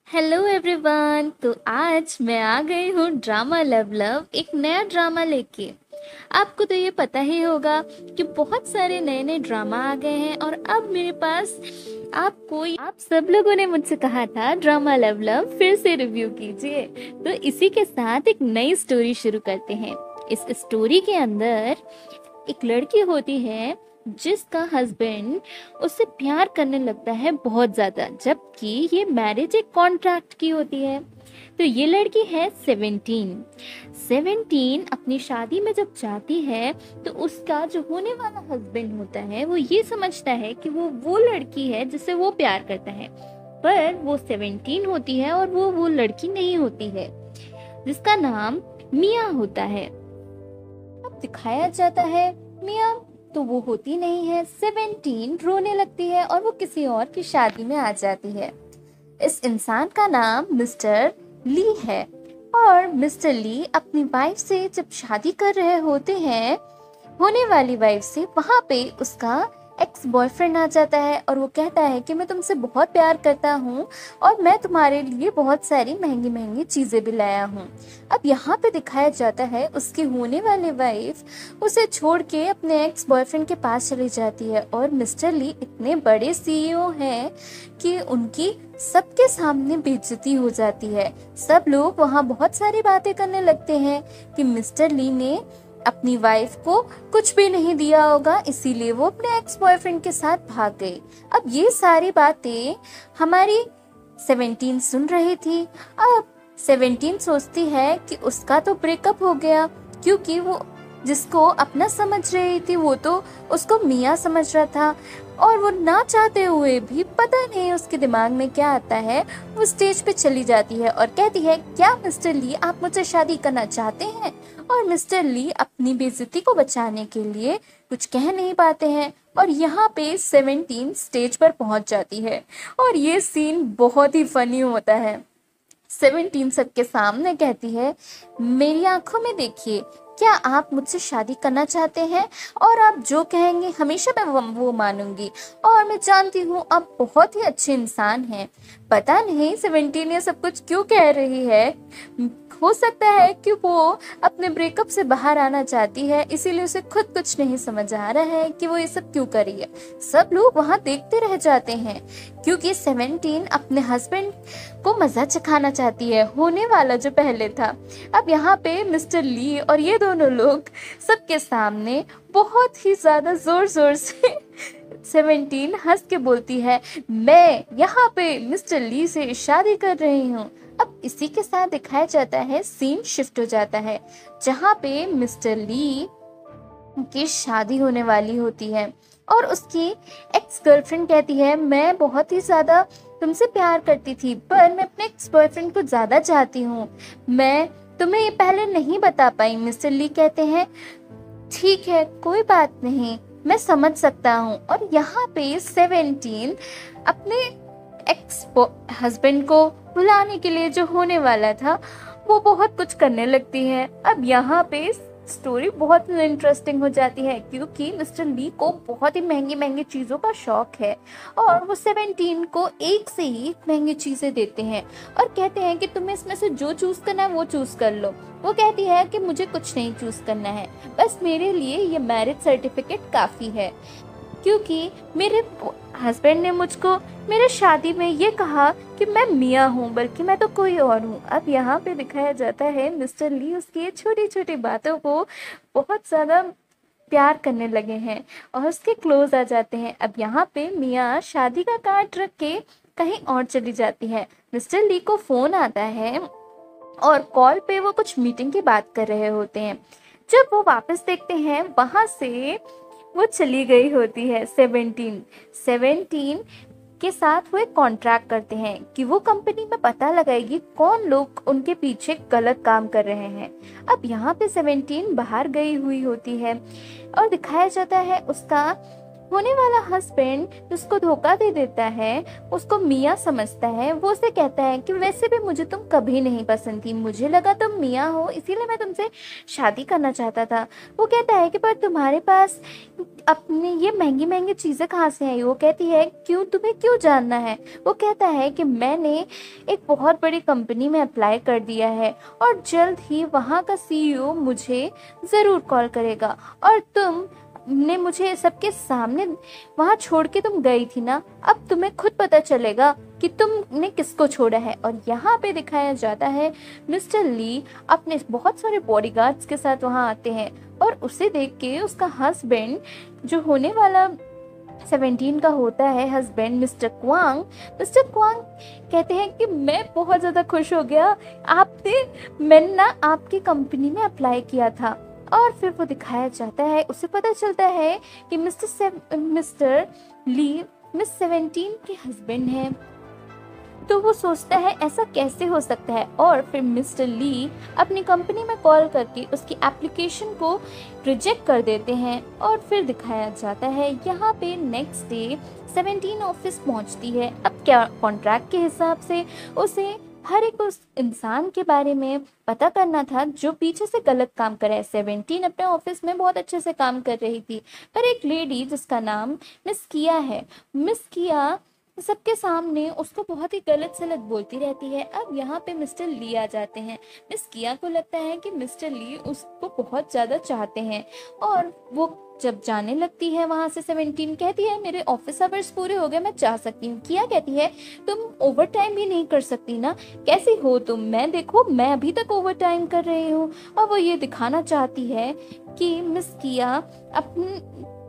Hello everyone. तो आज मैं आ गई हूँ ड्रामा लव लव एक नया ड्रामा लेके। आपको तो ये पता ही होगा कि बहुत सारे नए नए ड्रामा आ गए हैं और अब मेरे पास आप सब लोगों ने मुझसे कहा था ड्रामा लव लव फिर से रिव्यू कीजिए। तो इसी के साथ एक नई स्टोरी शुरू करते हैं। इस स्टोरी के अंदर एक लड़की होती है जिसका हस्बैंड उससे प्यार करने लगता है बहुत ज्यादा, जबकि ये मैरिज एक कॉन्ट्रैक्ट की होती है। तो ये लड़की है 17 अपनी शादी में जब जाती है तो उसका जो होने वाला हस्बैंड होता है वो ये समझता है कि वो लड़की है जिससे वो प्यार करता है, पर वो 17 होती है और वो लड़की नहीं होती है जिसका नाम मिया होता है। अब दिखाया जाता है मिया तो वो होती नहीं है। 17 रोने लगती है और वो किसी और की शादी में आ जाती है। इस इंसान का नाम मिस्टर ली है और मिस्टर ली अपनी वाइफ से जब शादी कर रहे होते हैं, होने वाली वाइफ से, वहां पे उसका एक्स बॉयफ्रेंड आ जाता है और वो कहता है कि मैं तुमसे बहुत प्यार करता हूँ और मैं तुम्हारे लिए बहुत सारी महंगी महंगी चीजें भी लाया हूँ। अब यहाँ पे दिखाया जाता है उसकी होने वाली वाइफ उसे छोड़ के अपने एक्स बॉयफ्रेंड के पास चली जाती है और मिस्टर ली इतने बड़े सीईओ हैं कि उनकी सबके सामने बेइज्जती हो जाती है। सब लोग वहाँ बहुत सारी बातें करने लगते हैं कि मिस्टर ली ने अपनी वाइफ को कुछ भी नहीं दिया होगा, इसीलिए वो अपने एक्स बॉयफ्रेंड के साथ भाग गई। अब ये सारी बातें हमारी 17 सुन रही थी। अब 17 सोचती है कि उसका तो ब्रेकअप हो गया, क्योंकि वो जिसको अपना समझ रही थी वो तो उसको मिया समझ रहा था और वो ना चाहते हुए भी, पता नहीं उसके दिमाग में क्या आता है, वो स्टेज पे चली जाती है और कहती है, क्या मिस्टर ली आप मुझसे शादी करना चाहते हैं? और मिस्टर ली अपनी बेइज्जती को बचाने के लिए कुछ कह नहीं पाते हैं और यहाँ पे 17 स्टेज पर पहुंच जाती है और ये सीन बहुत ही फनी होता है। 17 सबके सामने कहती है, मेरी आंखों में देखिए, क्या आप मुझसे शादी करना चाहते हैं? और आप जो कहेंगे हमेशा मैं वो मानूंगी और मैं जानती हूँ आप बहुत ही अच्छे इंसान हैं। पता नहीं 17 ये सब कुछ क्यों कह रही है। हो सकता है कि वो अपने ब्रेकअप से बाहर आना चाहती है, इसीलिए उसे खुद कुछ नहीं समझ आ रहा है कि वो ये सब क्यों कर रही है। सब लोग वहाँ देखते रह जाते हैं क्योंकि 17 अपने हस्बैंड को मजा चखाना चाहती है, होने वाला जो पहले था। अब यहाँ पे मिस्टर ली और ये दोनों लोग सबके सामने बहुत ही ज्यादा जोर जोर से 17 हंस के बोलती है, मैं यहाँ पे मिस्टर ली से शादी कर रही हूँ। अब इसी के साथ दिखाया जाता है, सीन शिफ्ट हो जाता है जहाँ पे मिस्टर ली की शादी होने वाली होती है और उसकी एक्स गर्लफ्रेंड कहती है, मैं बहुत ही ज्यादा तुमसे प्यार करती थी पर मैं अपने एक्स बॉयफ्रेंड को ज्यादा चाहती हूँ, मैं तुम्हें ये पहले नहीं बता पाई। मिस्टर ली कहते हैं, ठीक है कोई बात नहीं, मैं समझ सकता हूँ। और यहाँ पे 17 अपने एक्स हस्बैंड को बुलाने के लिए जो होने वाला था वो बहुत कुछ करने लगती है। अब यहाँ पे स्टोरी बहुत इंटरेस्टिंग हो जाती है क्योंकि मिस्टर ली को बहुत ही महंगी महंगी चीज़ों का शौक है और वो 17 को एक से ही महंगी चीज़ें देते हैं और कहते हैं कि तुम्हें इसमें से जो चूज़ करना है वो चूज़ कर लो। वो कहती है कि मुझे कुछ नहीं चूज़ करना है, बस मेरे लिए ये मैरिज सर्टिफिकेट काफ़ी है, क्योंकि मेरे हस्बैंड ने मुझको मेरे शादी में ये कहा कि मैं मिया हूँ, बल्कि मैं तो कोई और हूँ। अब यहाँ पे दिखाया जाता है मिस्टर ली उसकी ये छोटी छोटी बातों को बहुत ज़्यादा प्यार करने लगे हैं और उसके क्लोज आ जाते हैं। अब यहाँ पे मिया शादी का कार्ड रख के कहीं और चली जाती है। मिस्टर ली को फ़ोन आता है और कॉल पे वो कुछ मीटिंग की बात कर रहे होते हैं। जब वो वापस देखते हैं वहां से वो चली गई होती है। 17 के साथ वो एक कॉन्ट्रैक्ट करते हैं कि वो कंपनी में पता लगाएगी कौन लोग उनके पीछे गलत काम कर रहे हैं। अब यहाँ पे 17 बाहर गई हुई होती है और दिखाया जाता है उसका होने वाला हस्बैंड उसको धोखा दे देता है, उसको मियाँ समझता है। वो उसे कहता है कि वैसे भी मुझे तुम कभी नहीं पसंद थी, मुझे लगा तुम मियाँ हो इसीलिए मैं तुमसे शादी करना चाहता था। वो कहता है कि पर तुम्हारे पास अपनी ये महंगी महंगी चीज़ें कहाँ से आई। वो कहती है क्यों, तुम्हें क्यों जानना है। वो कहता है कि मैंने एक बहुत बड़ी कंपनी में अप्लाई कर दिया है और जल्द ही वहाँ का सीईओ मुझे ज़रूर कॉल करेगा, और तुम ने मुझे सबके सामने वहां छोड़ के तुम गई थी ना, अब तुम्हें खुद पता चलेगा कि तुमने किसको छोड़ा है। और यहाँ पे दिखाया जाता है मिस्टर ली अपने बहुत सारे बॉडीगार्ड्स के साथ वहां आते हैं, और उसे देख के उसका हस्बैंड जो होने वाला 17 का होता है हस्बैंड मिस्टर क्वांग कहते हैं कि मैं बहुत ज़्यादा खुश हो गया, मैंने ना आपकी कंपनी में अप्लाई किया था। और फिर वो दिखाया जाता है, उसे पता चलता है कि मिस्टर ली मिस 17 के हस्बैंड हैं। तो वो सोचता है ऐसा कैसे हो सकता है, और फिर मिस्टर ली अपनी कंपनी में कॉल करके उसकी एप्लीकेशन को रिजेक्ट कर देते हैं। और फिर दिखाया जाता है यहाँ पे नेक्स्ट डे 17 ऑफिस पहुँचती है। अब क्या कॉन्ट्रैक्ट के हिसाब से उसे हर एक उस इंसान के बारे में पता करना था जो पीछे से गलत काम करे है। 17 अपने ऑफिस में बहुत अच्छे से काम कर रही थी, पर एक लेडी जिसका नाम मिस किया है, मिस किया सबके सामने उसको बहुत ही गलत सलत बोलती रहती है। अब यहाँ पे मिस्टर ली आ जाते हैं। मिस किया को लगता है कि मिस्टर ली उसको बहुत ज़्यादा चाहते हैं, और वो जब जाने लगती है वहाँ से 17 कहती है मेरे ऑफिस आवर्स पूरे हो गए, मैं जा सकती हूँ। किया कहती है तुम ओवर टाइम भी नहीं कर सकती ना, कैसी हो तुम, मैं देखो मैं अभी तक ओवर टाइम कर रही हूँ। और वो ये दिखाना चाहती है कि मिस किया अपनी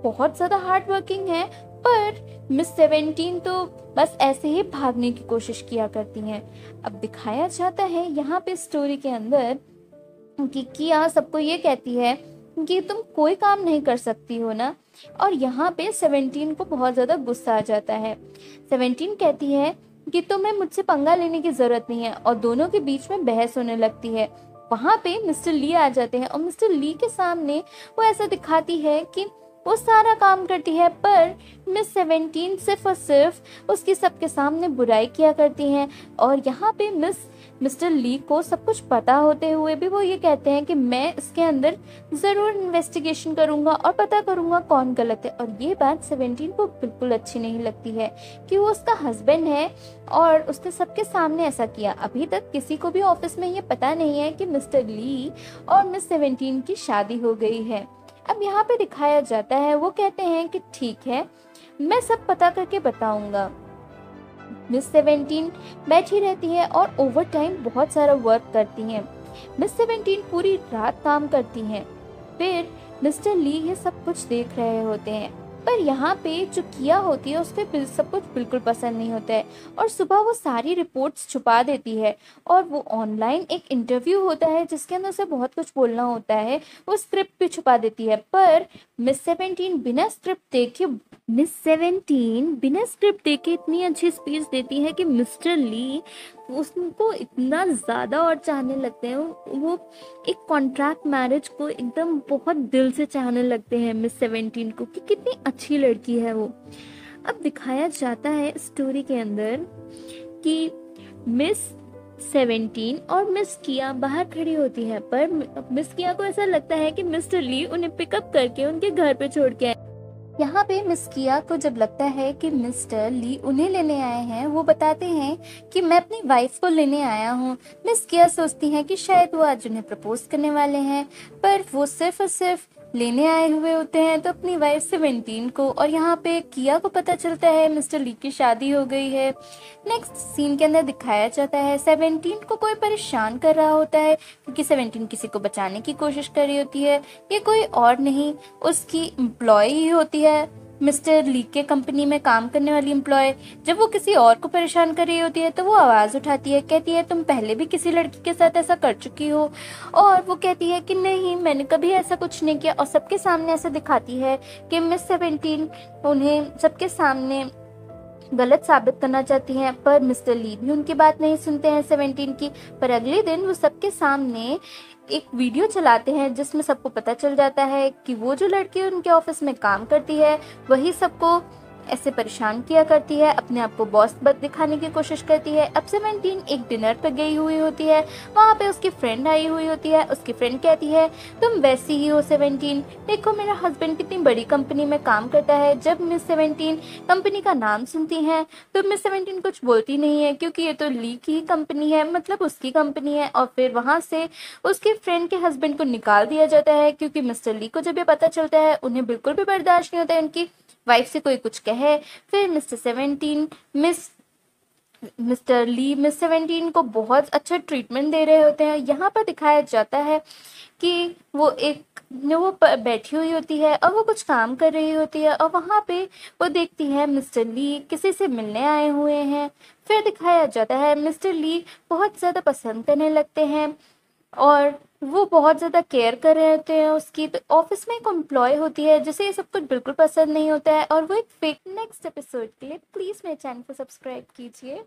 बहुत ज़्यादा हार्ड वर्किंग है, पर मिस 17 तो बस ऐसे ही भागने की कोशिश किया करती हैं। अब दिखाया जाता है यहाँ पे स्टोरी के अंदर कि किया सबको ये कहती है कि तुम कोई काम नहीं कर सकती हो ना, और यहाँ पे 17 को बहुत ज़्यादा गुस्सा आ जाता है। 17 कहती है कि तुम्हें मुझसे पंगा लेने की ज़रूरत नहीं है, और दोनों के बीच में बहस होने लगती है। वहाँ पे मिस्टर ली आ जाते हैं, और मिस्टर ली के सामने वो ऐसा दिखाती है कि वो सारा काम करती है, पर मिस 17 सिर्फ और सिर्फ उसकी सबके सामने बुराई किया करती हैं। और यहाँ पे मिस्टर ली को सब कुछ पता होते हुए भी वो ये कहते हैं कि मैं इसके अंदर ज़रूर इन्वेस्टिगेशन करूँगा और पता करूँगा कौन गलत है। और ये बात 17 को बिल्कुल अच्छी नहीं लगती है कि वो उसका हस्बैंड है और उसने सबके सामने ऐसा किया। अभी तक किसी को भी ऑफिस में ये पता नहीं है कि मिस्टर ली और मिस 17 की शादी हो गई है। अब यहाँ पे दिखाया जाता है, वो कहते हैं कि ठीक है मैं सब पता करके बताऊंगा। मिस 17 बैठी रहती है और ओवर टाइम बहुत सारा वर्क करती हैं। मिस 17 पूरी रात काम करती हैं। फिर मिस्टर ली ये सब कुछ देख रहे होते हैं, पर यहाँ पे जो किया होती है उसके सब कुछ बिल्कुल पसंद नहीं होता है, और सुबह वो सारी रिपोर्ट्स छुपा देती है। और वो ऑनलाइन एक इंटरव्यू होता है जिसके अंदर उसे बहुत कुछ बोलना होता है, वो स्क्रिप्ट भी छुपा देती है। पर मिस 17 बिना स्क्रिप्ट देखे इतनी अच्छी स्पीच देती है कि मिस्टर ली उसको इतना ज़्यादा और चाहने लगते हैं। वो एक कॉन्ट्रैक्ट मैरिज को एकदम बहुत दिल से चाहने लगते हैं मिस 17 को, कि कितनी अच्छी लड़की है वो। अब दिखाया जाता है स्टोरी के अंदर कि मिस 17 और मिस किया बाहर खड़ी होती है, पर मिस किया को ऐसा लगता है कि मिस्टर ली उन्हें पिकअप करके उनके घर पे छोड़ के आए। यहाँ पे मिस किया को जब लगता है कि मिस्टर ली उन्हें लेने आए हैं, वो बताते हैं कि मैं अपनी वाइफ को लेने आया हूँ। मिस किया सोचती हैं कि शायद वो आज उन्हें प्रपोज करने वाले हैं, पर वो सिर्फ और सिर्फ लेने आए हुए होते हैं तो अपनी वाइफ 17 को। और यहाँ पे किया को पता चलता है मिस्टर ली की शादी हो गई है। नेक्स्ट सीन के अंदर दिखाया जाता है 17 को कोई परेशान कर रहा होता है, क्योंकि 17 किसी को बचाने की कोशिश कर रही होती है। ये कोई और नहीं उसकी एम्प्लॉय ही होती है, मिस्टर ली के कंपनी में काम करने वाली एम्प्लॉय। जब वो किसी और को परेशान कर रही होती है तो वो आवाज़ उठाती है, कहती है तुम पहले भी किसी लड़की के साथ ऐसा कर चुकी हो। और वो कहती है कि नहीं मैंने कभी ऐसा कुछ नहीं किया, और सबके सामने ऐसा दिखाती है कि मिस 17 उन्हें सबके सामने गलत साबित करना चाहती हैं, पर मिस्टर ली भी उनकी बात नहीं सुनते हैं 17 की। पर अगले दिन वो सबके सामने एक वीडियो चलाते हैं जिसमें सबको पता चल जाता है कि वो जो लड़की उनके ऑफिस में काम करती है वही सबको ऐसे परेशान किया करती है, अपने आप को बॉस दिखाने की कोशिश करती है। अब 17 एक डिनर पे गई हुई होती है, वहाँ पे उसकी फ्रेंड आई हुई होती है। उसकी फ्रेंड कहती है तुम वैसी ही हो 17, देखो मेरा हस्बैंड कितनी बड़ी कंपनी में काम करता है। जब मिस 17 कंपनी का नाम सुनती हैं तो मिस 17 कुछ बोलती नहीं है, क्योंकि ये तो ली की ही कंपनी है, मतलब उसकी कंपनी है। और फिर वहाँ से उसकी फ्रेंड के हस्बैंड को निकाल दिया जाता है, क्योंकि मिस्टर ली को जब ये पता चलता है उन्हें बिल्कुल भी बर्दाश्त नहीं होता है उनकी वाइफ से कोई कुछ कहे। फिर मिस्टर ली मिस 17 को बहुत अच्छा ट्रीटमेंट दे रहे होते हैं। यहाँ पर दिखाया जाता है कि वो बैठी हुई होती है और वो कुछ काम कर रही होती है, और वहाँ पे वो देखती है मिस्टर ली किसी से मिलने आए हुए हैं। फिर दिखाया जाता है मिस्टर ली बहुत ज़्यादा पसंद करने लगते हैं और वो बहुत ज़्यादा केयर कर रहे होते हैं उसकी। तो ऑफिस में एक एम्प्लॉय होती है जिसे ये सब कुछ बिल्कुल पसंद नहीं होता है और वो एक फेक। नेक्स्ट एपिसोड के लिए प्लीज़ मेरे चैनल को सब्सक्राइब कीजिए।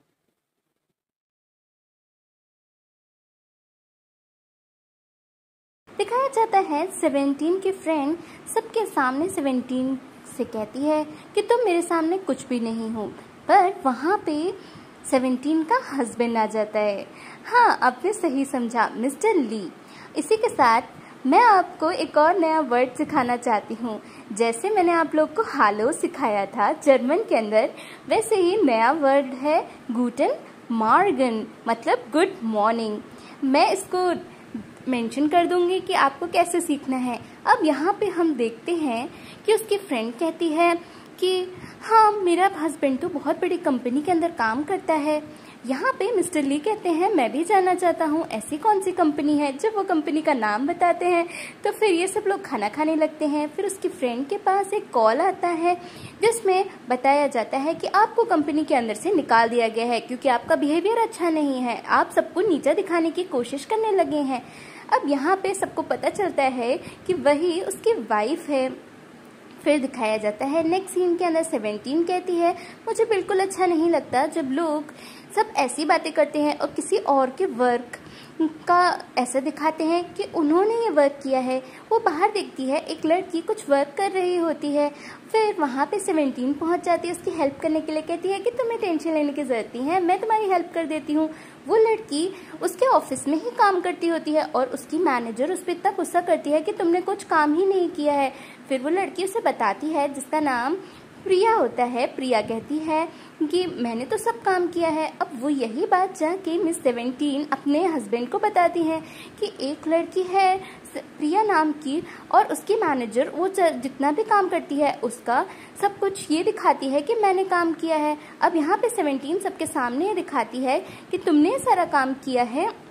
दिखाया जाता है 17 की फ्रेंड सबके सामने 17 से कहती है कि तुम मेरे सामने कुछ भी नहीं हो, पर वहाँ पे 17 का हस्बैंड आ जाता है। हाँ, आपने सही समझा, मिस्टर ली। इसी के साथ मैं आपको एक और नया वर्ड सिखाना चाहती हूँ। जैसे मैंने आप लोग को हालो सिखाया था जर्मन के अंदर, वैसे ही नया वर्ड है गूटन मॉर्गन, मतलब गुड मॉर्निंग। मैं इसको मेंशन कर दूंगी कि आपको कैसे सीखना है। अब यहाँ पे हम देखते हैं कि उसकी फ्रेंड कहती है कि हाँ, मेरा हस्बैंड तो बहुत बड़ी कंपनी के अंदर काम करता है। यहाँ पे मिस्टर ली कहते हैं मैं भी जानना चाहता हूँ ऐसी कौन सी कंपनी है। जब वो कंपनी का नाम बताते हैं तो फिर ये सब लोग खाना खाने लगते हैं। फिर उसकी फ्रेंड के पास एक कॉल आता है जिसमें बताया जाता है कि आपको कंपनी के अंदर से निकाल दिया गया है क्योंकि आपका बिहेवियर अच्छा नहीं है, आप सबको नीचा दिखाने की कोशिश करने लगे हैं। अब यहाँ पे सबको पता चलता है कि वही उसकी वाइफ है। फिर दिखाया जाता है नेक्स्ट सीन के अंदर 17 कहती है मुझे बिल्कुल अच्छा नहीं लगता जब लोग सब ऐसी बातें करते हैं और किसी और के वर्क का ऐसा दिखाते हैं कि उन्होंने ये वर्क किया है। वो बाहर देखती है एक लड़की कुछ वर्क कर रही होती है। फिर वहाँ पे 17 पहुँच जाती है उसकी हेल्प करने के लिए, कहती है कि तुम्हें टेंशन लेने की ज़रूरत नहीं है, मैं तुम्हारी हेल्प कर देती हूँ। वो लड़की उसके ऑफिस में ही काम करती होती है और उसकी मैनेजर उस पर इतना गुस्सा करती है कि तुमने कुछ काम ही नहीं किया है। फिर वो लड़की उसे बताती है जिसका नाम प्रिया होता है। प्रिया कहती है कि मैंने तो सब काम किया है। अब वो यही बात जाके मिस 17 अपने हस्बैंड को बताती है कि एक लड़की है प्रिया नाम की और उसकी मैनेजर वो जितना भी काम करती है उसका सब कुछ ये दिखाती है कि मैंने काम किया है। अब यहाँ पे 17 सबके सामने ये दिखाती है कि तुमने सारा काम किया है।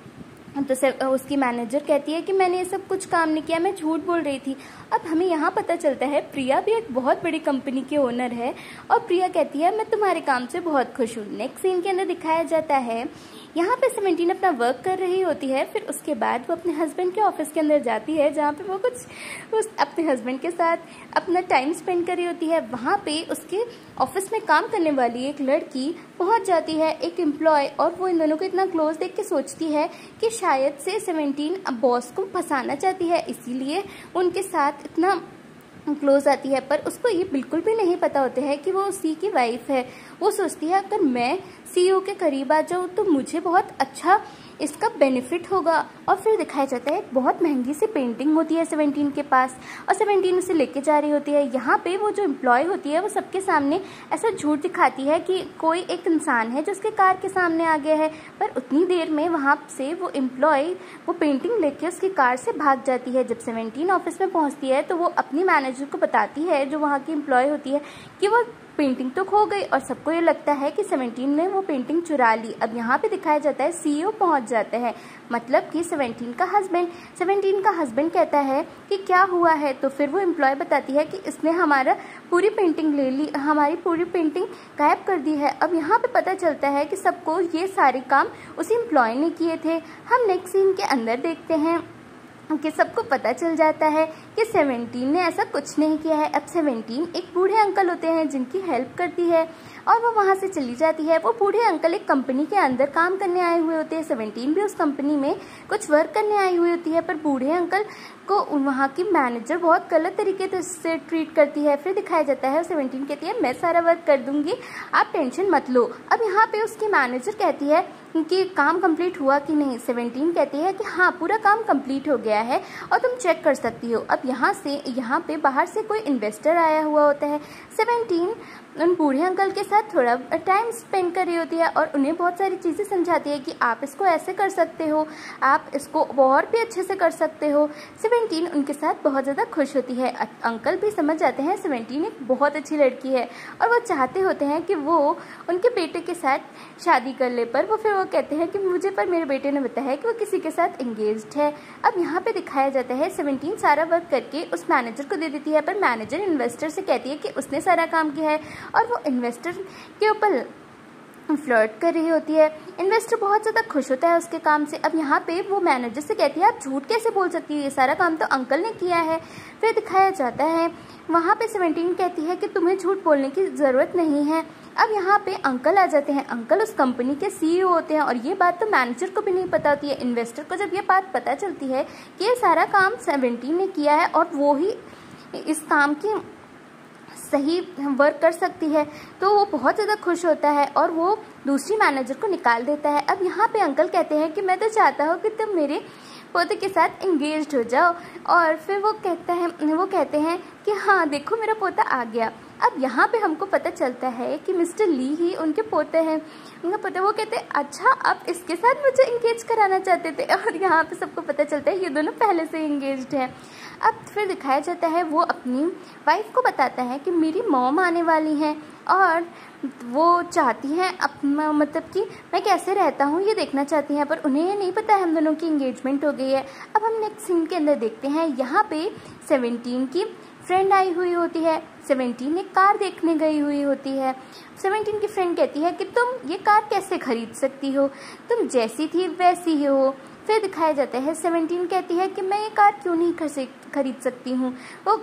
तो उसकी मैनेजर कहती है कि मैंने ये सब कुछ काम नहीं किया, मैं झूठ बोल रही थी। अब हमें यहाँ पता चलता है प्रिया भी एक बहुत बड़ी कंपनी की ओनर है और प्रिया कहती है मैं तुम्हारे काम से बहुत खुश हूँ। नेक्स्ट सीन के अंदर दिखाया जाता है यहाँ पे 17 अपना वर्क कर रही होती है। फिर उसके बाद वो अपने हस्बैंड के ऑफिस के अंदर जाती है जहाँ पे वो अपने हस्बैंड के साथ अपना टाइम स्पेंड कर रही होती है। वहाँ पे उसके ऑफिस में काम करने वाली एक लड़की पहुँच जाती है, एक एम्प्लॉय, और वो इन दोनों को इतना क्लोज देख के सोचती है कि शायद से 17 बॉस को फंसाना चाहती है, इसीलिए उनके साथ इतना क्लोज आती है। पर उसको ये बिल्कुल भी नहीं पता होता है कि वो उसी की वाइफ है। वो सोचती है अगर मैं सीईओ के करीब आ जाऊँ तो मुझे बहुत अच्छा इसका बेनिफिट होगा। और फिर दिखाया जाता है बहुत महंगी सी पेंटिंग होती है 17 के पास और 17 उसे लेके जा रही होती है। यहाँ पे वो जो एम्प्लॉय होती है वो सबके सामने ऐसा झूठ दिखाती है कि कोई एक इंसान है जो उसके कार के सामने आ गया है, पर उतनी देर में वहाँ से वो एम्प्लॉय वो पेंटिंग लेके उसकी कार से भाग जाती है। जब 17 ऑफिस में पहुँचती है तो वो अपनी मैनेजर को बताती है जो वहाँ की एम्प्लॉय होती है कि वो पेंटिंग तो खो गई और सबको ये लगता है कि 17 ने वो पेंटिंग चुरा ली। अब यहाँ पे दिखाया जाता है सीईओ पहुँच जाते हैं, मतलब कि 17 का हस्बैंड कहता है कि क्या हुआ है। तो फिर वो एम्प्लॉय बताती है कि इसने हमारी पूरी पेंटिंग गायब कर दी है। अब यहाँ पे पता चलता है कि सबको ये सारे काम उसी एम्प्लॉय ने किए थे। हम नेक्स्ट सीन के अंदर देखते हैं कि सबको पता चल जाता है कि 17 ने ऐसा कुछ नहीं किया है। अब 17 एक बूढ़े अंकल होते हैं जिनकी हेल्प करती है। और वो वहाँ से चली जाती है। वो बूढ़े अंकल एक कंपनी के अंदर काम करने आए हुए होते हैं, 17 भी उस कंपनी में कुछ वर्क करने आई हुई होती है, पर बूढ़े अंकल को वहाँ की मैनेजर बहुत गलत तरीके से ट्रीट करती है। फिर दिखाया जाता है 17 कहती है मैं सारा वर्क कर दूंगी, आप टेंशन मत लो। अब यहाँ पे उसकी मैनेजर कहती है कि काम कंप्लीट हुआ कि नहीं। 17 कहती है कि हाँ पूरा काम कंप्लीट हो गया है और तुम चेक कर सकती हो। अब यहाँ पे बाहर से कोई इन्वेस्टर आया हुआ होता है। 17 उन बूढ़े अंकल के साथ थोड़ा टाइम स्पेंड कर रही होती है और उन्हें बहुत सारी चीज़ें समझाती है कि आप इसको ऐसे कर सकते हो, आप इसको और भी अच्छे से कर सकते हो। 17 उनके साथ बहुत ज़्यादा खुश होती है। अंकल भी समझ जाते हैं 17 एक बहुत अच्छी लड़की है और वो चाहते होते हैं कि वो उनके बेटे के साथ शादी कर ले, पर वो कहते हैं कि मेरे बेटे ने बताया कि वो किसी के साथ एंगेज्ड है। अब यहाँ पे दिखाया जाता है 17 सारा वर्क करके उस मैनेजर को दे देती है, पर मैनेजर इन्वेस्टर से कहती है कि उसने सारा काम किया है और वो इन्वेस्टर के ऊपर फ्लर्ट कर रही होती है। इन्वेस्टर बहुत ज़्यादा खुश होता है उसके काम से। अब यहाँ पे वो मैनेजर से कहती है आप झूठ कैसे बोल सकती है, ये सारा काम तो अंकल ने किया है। फिर दिखाया जाता है वहाँ पे 17 कहती है कि तुम्हें झूठ बोलने की ज़रूरत नहीं है। अब यहाँ पे अंकल आ जाते हैं। अंकल उस कंपनी के CEO होते हैं और ये बात तो मैनेजर को भी नहीं पता होती है। इन्वेस्टर को जब ये बात पता चलती है कि ये सारा काम 17 ने किया है और वो ही इस काम की सही वर्क कर सकती है, तो वो बहुत ज़्यादा खुश होता है और वो दूसरी मैनेजर को निकाल देता है। अब यहाँ पे अंकल कहते हैं कि मैं तो चाहता हूँ कि तुम मेरे पोते के साथ एंगेज्ड हो जाओ। और फिर वो कहते हैं कि हाँ देखो मेरा पोता आ गया। अब यहाँ पे हमको पता चलता है कि मिस्टर ली ही उनके पोते हैं, उनका पोता। वो कहते हैं अच्छा आप इसके साथ मुझे एंगेज कराना चाहते थे, और यहाँ पे सबको पता चलता है ये दोनों पहले से एंगेज्ड हैं। अब फिर दिखाया जाता है वो अपनी वाइफ को बताता है कि मेरी मॉम आने वाली हैं और वो चाहती हैं अपना मतलब कि मैं कैसे रहता हूँ ये देखना चाहती हैं, पर उन्हें ये नहीं पता है हम दोनों की एंगेजमेंट हो गई है। अब हम नेक्स्ट सीन के अंदर देखते हैं यहाँ पे 17 की फ्रेंड आई हुई होती है। 17 एक कार देखने गई हुई होती है। 17 की फ्रेंड कहती है कि तुम ये कार कैसे खरीद सकती हो, तुम जैसी थी वैसी ही हो। फिर दिखाया जाता है 17 कहती है कि मैं ये कार क्यों नहीं खरीद सकती हूँ।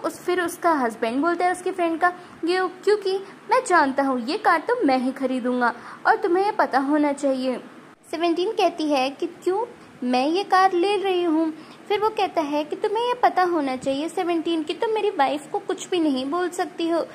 फिर उसका हस्बैंड बोलता है उसकी फ्रेंड का क्योंकि मैं जानता हूँ ये कार तो मैं ही खरीदूंगा और तुम्हें ये पता होना चाहिए। 17 कहती है कि क्यों मैं ये कार ले रही हूँ। फिर वो कहता है कि तुम्हें ये पता होना चाहिए 17 कि तुम मेरी वाइफ को कुछ भी नहीं बोल सकती हो।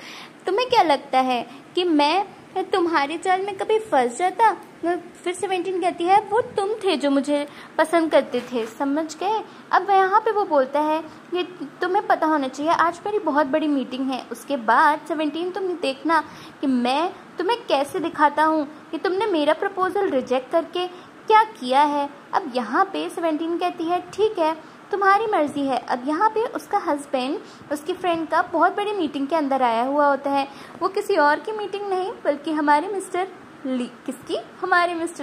तुम्हें क्या लगता है कि मैं तुम्हारे जाल में कभी फंस जाता। फिर 17 कहती है वो तुम थे जो मुझे पसंद करते थे, समझ गए। अब यहाँ पे वो बोलता है ये तुम्हें पता होना चाहिए आज मेरी बहुत बड़ी मीटिंग है। उसके बाद 17 तुम देखना कि मैं तुम्हें कैसे दिखाता हूँ कि तुमने मेरा प्रपोजल रिजेक्ट करके क्या किया है। अब यहाँ पे 17 कहती है ठीक है तुम्हारी मर्जी है। अब यहाँ पे उसका हस्बैंड उसकी फ्रेंड का बहुत बड़ी मीटिंग के अंदर आया हुआ होता है। वो किसी और की मीटिंग नहीं बल्कि हमारे मिस्टर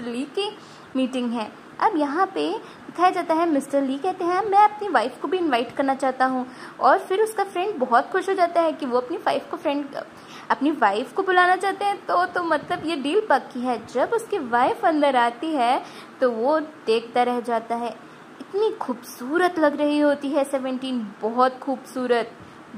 ली की मीटिंग है। अब यहाँ पे दिखाया जाता है मिस्टर ली कहते हैं मैं अपनी वाइफ को भी इनवाइट करना चाहता हूँ। और फिर उसका फ्रेंड बहुत खुश हो जाता है कि वो अपनी वाइफ को बुलाना चाहते हैं। तो मतलब ये डील पक्की है। जब उसकी वाइफ अंदर आती है तो वो देखता रह जाता है। इतनी खूबसूरत लग रही होती है 17, बहुत खूबसूरत,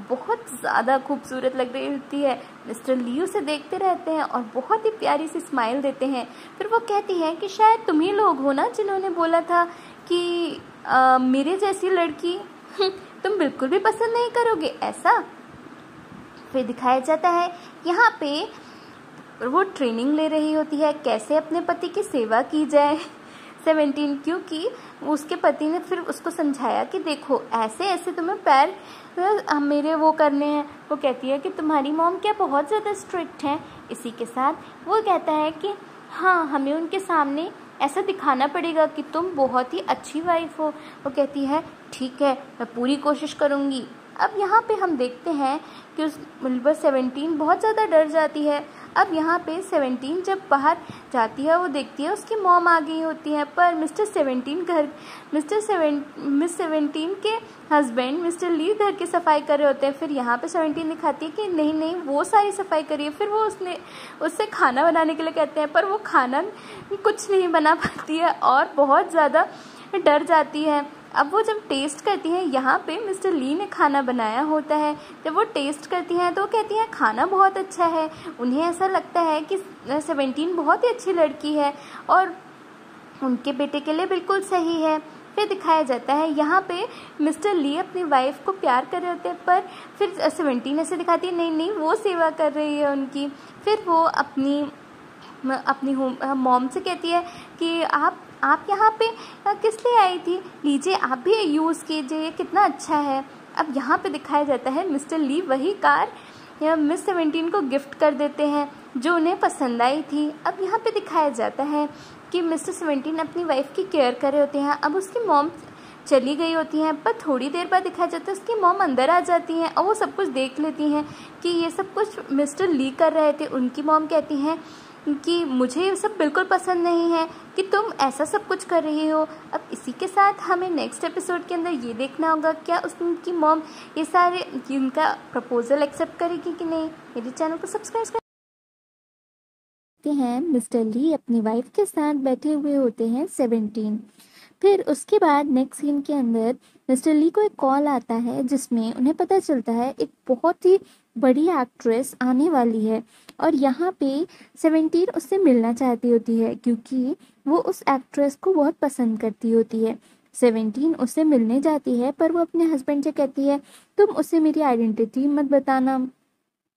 बहुत ज़्यादा खूबसूरत लग रही होती है। मिस्टर ली उसे देखते रहते हैं और बहुत ही प्यारी सी स्माइल देते हैं। फिर वो कहती हैं कि शायद तुम ही लोग हो ना जिन्होंने बोला था कि मेरे जैसी लड़की तुम बिल्कुल भी पसंद नहीं करोगे, ऐसा। फिर दिखाया जाता है यहाँ पे वो ट्रेनिंग ले रही होती है कैसे अपने पति की सेवा की जाए 17, क्योंकि उसके पति ने फिर उसको समझाया कि देखो ऐसे ऐसे तुम्हें पैर मेरे वो करने हैं। वो कहती है कि तुम्हारी मॉम क्या बहुत ज़्यादा स्ट्रिक्ट हैं। इसी के साथ वो कहता है कि हाँ हमें उनके सामने ऐसा दिखाना पड़ेगा कि तुम बहुत ही अच्छी वाइफ हो। वो कहती है ठीक है मैं पूरी कोशिश करूँगी। अब यहाँ पे हम देखते हैं कि उस 17 बहुत ज़्यादा डर जाती है। अब यहाँ पे 17 जब बाहर जाती है वो देखती है उसकी मॉम आ गई होती है, पर मिस 17 के हस्बैंड मिस्टर ली घर की सफाई कर रहे होते हैं। फिर यहाँ पे 17 दिखाती है कि नहीं वो सारी सफाई करिए। फिर वो उससे खाना बनाने के लिए कहते हैं, पर वो खाना कुछ नहीं बना पाती है और बहुत ज़्यादा डर जाती है। अब वो जब टेस्ट करती हैं, यहाँ पे मिस्टर ली ने खाना बनाया होता है, जब वो टेस्ट करती हैं तो कहती हैं खाना बहुत अच्छा है। उन्हें ऐसा लगता है कि 17 बहुत ही अच्छी लड़की है और उनके बेटे के लिए बिल्कुल सही है। फिर दिखाया जाता है यहाँ पे मिस्टर ली अपनी वाइफ को प्यार कर रहे होते हैं, पर फिर 17 ऐसे दिखाती है नहीं नहीं वो सेवा कर रही है उनकी। फिर वो अपनी अपनी मॉम से कहती है कि आप यहाँ पे किस लिए आई थी, लीजिए आप भी यूज़ कीजिए, कितना अच्छा है। अब यहाँ पे दिखाया जाता है मिस्टर ली वही कार मिस 17 को गिफ्ट कर देते हैं जो उन्हें पसंद आई थी। अब यहाँ पे दिखाया जाता है कि मिस्टर 17 अपनी वाइफ की केयर कर रहे होते हैं। अब उसकी मॉम चली गई होती हैं, पर थोड़ी देर बाद दिखाया जाता है उसकी मॉम अंदर आ जाती हैं और वो सब कुछ देख लेती हैं कि ये सब कुछ मिस्टर ली कर रहे थे। उनकी मॉम कहती हैं कि मुझे ये सब बिल्कुल पसंद नहीं है कि तुम ऐसा सब कुछ कर रही हो। अब इसी के साथ हमें नेक्स्ट एपिसोड के अंदर ये देखना होगा क्या उनकी मॉम ये सारे उनका प्रपोजल एक्सेप्ट करेगी कि नहीं। मेरे चैनल को सब्सक्राइब करते हैं। मिस्टर ली अपनी वाइफ के साथ बैठे हुए होते हैं 17। फिर उसके बाद नेक्स्ट सीन के अंदर मिस्टर ली को एक कॉल आता है जिसमें उन्हें पता चलता है एक बहुत ही बड़ी एक्ट्रेस आने वाली है और यहाँ पे 17 उससे मिलना चाहती होती है क्योंकि वो उस एक्ट्रेस को बहुत पसंद करती होती है। 17 उससे मिलने जाती है पर वो अपने हस्बैंड से कहती है तुम उसे मेरी आइडेंटिटी मत बताना।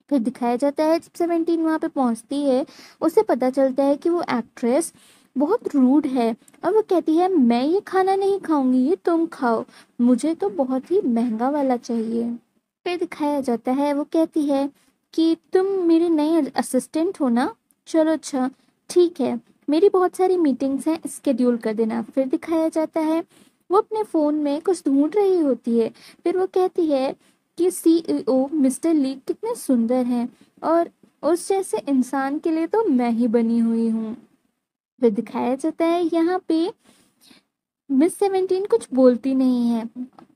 फिर दिखाया जाता है जब 17 वहाँ पे पहुँचती है उसे पता चलता है कि वो एक्ट्रेस बहुत रूड है और वो कहती है मैं ये खाना नहीं खाऊंगी, ये तुम खाओ, मुझे तो बहुत ही महंगा वाला चाहिए। फिर दिखाया जाता है वो कहती है कि तुम मेरे नए असिस्टेंट हो ना, चलो अच्छा ठीक है, मेरी बहुत सारी मीटिंग्स हैं, स्केड्यूल कर देना। फिर दिखाया जाता है वो अपने फ़ोन में कुछ ढूंढ रही होती है। फिर वो कहती है कि CEO मिस्टर ली कितने सुंदर हैं और उस जैसे इंसान के लिए तो मैं ही बनी हुई हूँ। फिर दिखाया जाता है यहाँ पे मिस 17 कुछ बोलती नहीं है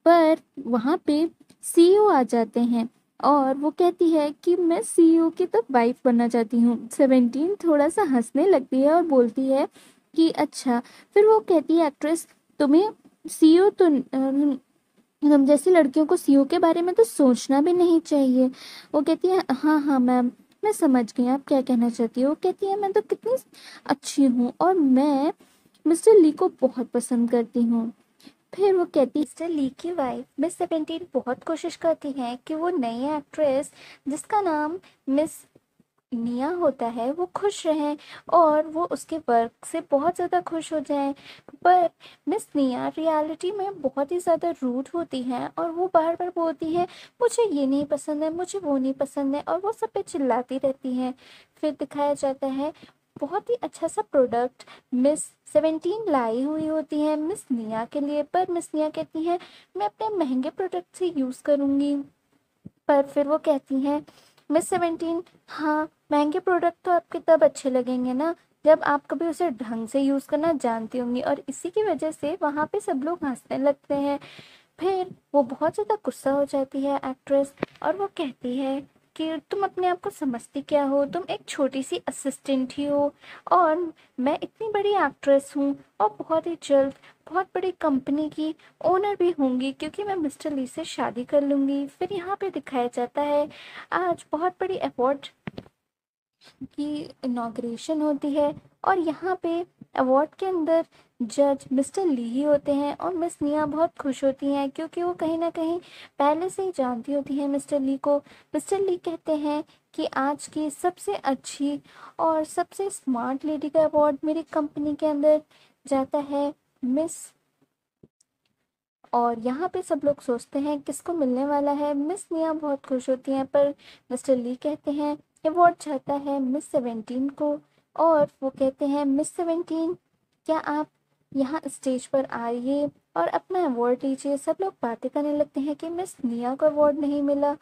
पर वहाँ पे CEO आ जाते हैं और वो कहती है कि मैं CEO की तो वाइफ बनना चाहती हूँ। 17 थोड़ा सा हंसने लगती है और बोलती है कि अच्छा। फिर वो कहती है एक्ट्रेस तुम्हें CEO तो हम जैसी लड़कियों को CEO के बारे में तो सोचना भी नहीं चाहिए। वो कहती है हाँ हाँ मैम मैं समझ गई आप क्या कहना चाहती हो। वो कहती है मैं तो कितनी अच्छी हूँ और मैं मिस्टर ली को बहुत पसंद करती हूँ। फिर वो कहती मिस्टर ली की वाइफ मिस 17 बहुत कोशिश करती हैं कि वो नई एक्ट्रेस जिसका नाम मिस निया होता है वो खुश रहें और वो उसके वर्क से बहुत ज़्यादा खुश हो जाएं। पर मिस निया रियलिटी में बहुत ही ज़्यादा रूड होती हैं और वो बार बार बोलती हैं मुझे ये नहीं पसंद है, मुझे वो नहीं पसंद है और वो सब पे चिल्लाती रहती हैं। फिर दिखाया जाता है बहुत ही अच्छा सा प्रोडक्ट मिस 17 लाई हुई होती है मिस निया के लिए, पर मिस निया कहती हैं मैं अपने महंगे प्रोडक्ट से यूज़ करूँगी। पर फिर वो कहती हैं मिस 17 हाँ महंगे प्रोडक्ट तो आपके तब अच्छे लगेंगे ना जब आप कभी उसे ढंग से यूज़ करना जानती होंगी। और इसी की वजह से वहाँ पे सब लोग हंसने लगते हैं। फिर वो बहुत ज़्यादा गुस्सा हो जाती है एक्ट्रेस और वो कहती है कि तुम अपने आप को समझती क्या हो, तुम एक छोटी सी असिस्टेंट ही हो और मैं इतनी बड़ी एक्ट्रेस हूँ और बहुत ही जल्द बहुत बड़ी कंपनी की ओनर भी होंगी क्योंकि मैं मिस्टर ली से शादी कर लूँगी। फिर यहाँ पे दिखाया जाता है आज बहुत बड़ी अवार्ड की इनॉग्रेशन होती है और यहाँ पे अवार्ड के अंदर जज मिस्टर ली ही होते हैं और मिस निया बहुत खुश होती हैं क्योंकि वो कहीं ना कहीं पहले से ही जानती होती हैं मिस्टर ली को। मिस्टर ली कहते हैं कि आज की सबसे अच्छी और सबसे स्मार्ट लेडी का अवार्ड मेरी कंपनी के अंदर जाता है मिस। और यहाँ पे सब लोग सोचते हैं किसको मिलने वाला है। मिस निया बहुत खुश होती हैं पर मिस्टर ली कहते हैं अवार्ड चाहता है मिस 17 को। और वो कहते हैं मिस 17 क्या आप यहाँ स्टेज पर आइए और अपना अवार्ड लीजिए। सब लोग बातें करने लगते हैं कि मिस निया को अवार्ड नहीं मिला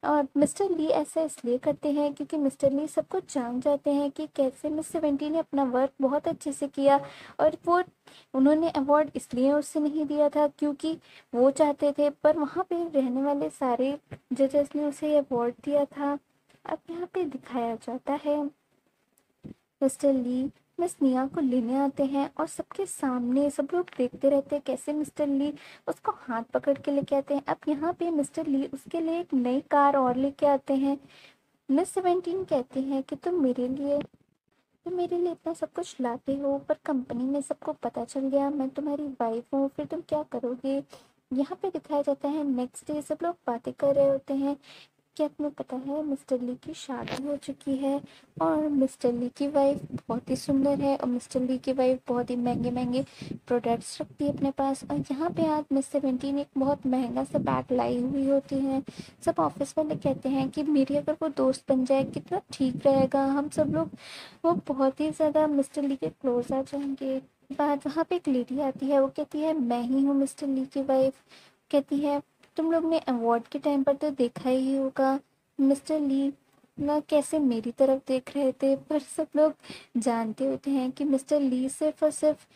और मिस्टर ली ऐसा इसलिए करते हैं क्योंकि मिस्टर ली सब कुछ जान जाते हैं कि कैसे मिस 17 ने अपना वर्क बहुत अच्छे से किया और वो उन्होंने अवार्ड इसलिए उससे नहीं दिया था क्योंकि वो चाहते थे, पर वहाँ पे रहने वाले सारे जजेस ने उसे अवार्ड दिया था। अब यहाँ पे दिखाया जाता है मिस्टर ली मिस निया को लेने आते हैं और सबके सामने सब लोग देखते रहते हैं कैसे मिस्टर ली उसको हाथ पकड़ के लेके आते हैं। अब यहाँ पे मिस्टर ली उसके लिए एक नई कार और लेके आते हैं। मिस 17 कहती हैं कि तुम मेरे लिए इतना सब कुछ लाते हो, पर कंपनी में सबको पता चल गया मैं तुम्हारी वाइफ हूँ, फिर तुम क्या करोगे। यहाँ पे दिखाया जाता है नेक्स्ट डे सब लोग बातें कर रहे होते हैं। क्या तुम्हें पता है मिस्टर ली की शादी हो चुकी है और मिस्टर ली की वाइफ बहुत ही सुंदर है और मिस्टर ली की वाइफ बहुत ही महंगे महंगे प्रोडक्ट्स रखती है अपने पास। और यहाँ पे आज मिस 17 एक बहुत महंगा सा बैग लाई हुई होती है। सब ऑफिस वाले कहते हैं कि मेरी अगर वो दोस्त बन जाए कितना ठीक रहेगा, हम सब लोग वो बहुत ही ज़्यादा मिस्टर ली के क्लोज आ जाएंगे। बाद वहाँ पे एक लेडी आती है, वो कहती है मैं ही हूँ मिस्टर ली की वाइफ। कहती है तुम लोग ने अवार्ड के टाइम पर तो देखा ही होगा मिस्टर ली ना कैसे मेरी तरफ देख रहे थे, पर सब लोग जानते होते हैं कि मिस्टर ली सिर्फ और सिर्फ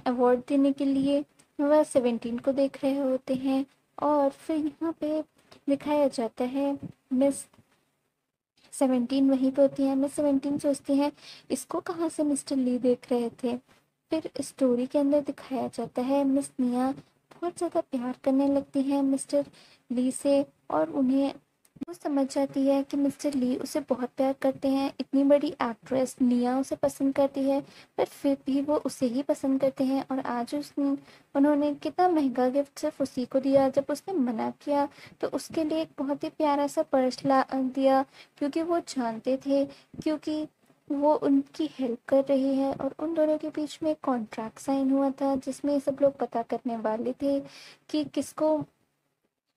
अवार्ड देने के लिए वह 17 को देख रहे होते हैं। और फिर यहाँ पे दिखाया जाता है मिस 17 वहीं पे होती है। मिस 17 सोचती हैं इसको कहाँ से मिस्टर ली देख रहे थे। फिर स्टोरी के अंदर दिखाया जाता है मिस निया बहुत ज़्यादा प्यार करने लगती है मिस्टर ली से और उन्हें वो समझ जाती है कि मिस्टर ली उसे बहुत प्यार करते हैं। इतनी बड़ी एक्ट्रेस निया उसे पसंद करती है, पर फिर भी वो उसे ही पसंद करते हैं। और आज उन्होंने कितना महंगा गिफ्ट सिर्फ उसी को दिया। जब उसने मना किया तो उसके लिए एक बहुत ही प्यारा सा पर्स ला दिया, क्योंकि वो जानते थे क्योंकि वो उनकी हेल्प कर रही है। और उन दोनों के बीच में एक कॉन्ट्रैक्ट साइन हुआ था जिसमें सब लोग पता करने वाले थे कि किसको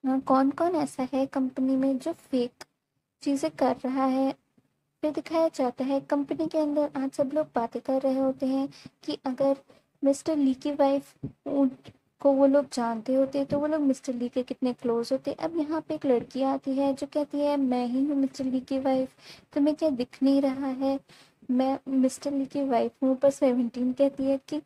कौन कौन ऐसा है कंपनी में जो फेक चीज़ें कर रहा है। फिर दिखाया जाता है कंपनी के अंदर आज सब लोग बातें कर रहे होते हैं कि अगर मिस्टर ली की वाइफ को वो लोग जानते होते तो वो लोग मिस्टर ली के कितने क्लोज होते। अब यहाँ पे एक लड़की आती है जो कहती है मैं ही हूँ मिस्टर ली की वाइफ, तुम्हें क्या दिख नहीं रहा है मैं मिस्टर ली की वाइफ हूँ। पर 17 कहती है कि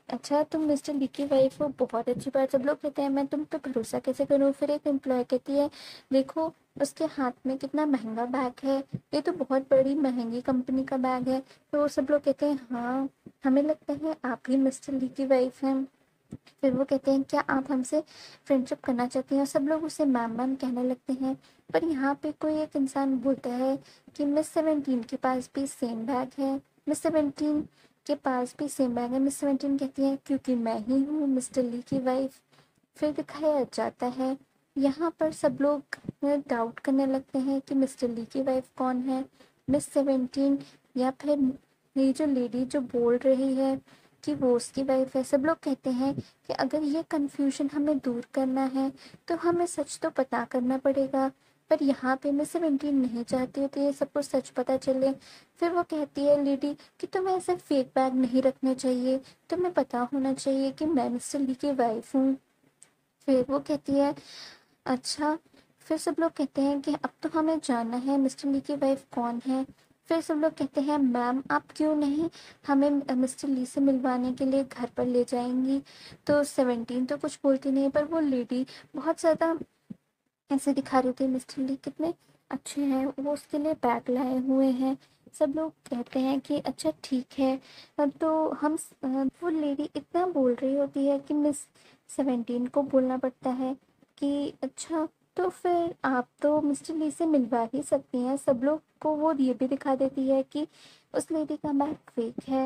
अच्छा तुम मिस्टर ली की वाइफ हो, बहुत अच्छी बात। सब लोग कहते हैं मैं तुम पे भरोसा कैसे करूँ। फिर एक एम्प्लॉय कहती है देखो उसके हाथ में कितना महंगा बैग है, ये तो बहुत बड़ी महंगी कंपनी का बैग है। तो वो सब लोग कहते हैं हाँ हमें लगता है आप ही मिस्टर ली की वाइफ हैं। फिर वो कहते हैं क्या आप हमसे फ्रेंडशिप करना चाहती हैं। सब लोग उसे मैम मैम कहने लगते हैं। पर यहाँ पे कोई एक इंसान बोलता है कि मिस 17 के पास भी सेम बैग है, मिस 17 के पास भी सेम बैग है। मिस 17 कहती है क्योंकि मैं ही हूँ मिस्टर ली की वाइफ। फिर दिखाया जाता है यहाँ पर सब लोग डाउट करने लगते हैं कि मिस्टर ली की वाइफ कौन है, मिस 17 या फिर ये जो लेडी जो बोल रही है कि वो उसकी वाइफ है। सब लोग कहते हैं कि अगर ये कंफ्यूजन हमें दूर करना है तो हमें सच तो पता करना पड़ेगा। पर यहाँ पे मिस 17 नहीं चाहती होती है सबको सच पता चले। फिर वो कहती है लेडी कि तुम्हें ऐसे फेक बैग नहीं रखने चाहिए, तुम्हें पता होना चाहिए कि मैं मिस्टर ली की वाइफ हूँ। फिर वो कहती है अच्छा। फिर सब लोग कहते हैं कि अब तो हमें जानना है मिस्टर ली की वाइफ कौन है। फिर सब लोग कहते हैं मैम आप क्यों नहीं हमें मिस्टर ली से मिलवाने के लिए घर पर ले जाएंगी। तो 17 तो कुछ बोलती नहीं, पर वो लेडी बहुत ज़्यादा ऐसे दिखा रही थी मिस्टर ली कितने अच्छे हैं, वो उसके लिए बैग लाए हुए हैं। सब लोग कहते हैं कि अच्छा ठीक है। तो वो लेडी इतना बोल रही होती है कि मिस 17 को बोलना पड़ता है कि अच्छा तो फिर आप तो मिस्टर ली से मिलवा ही सकती हैं। सब लोग को वो ये भी दिखा देती है कि उस लेडी का बैग फेक है।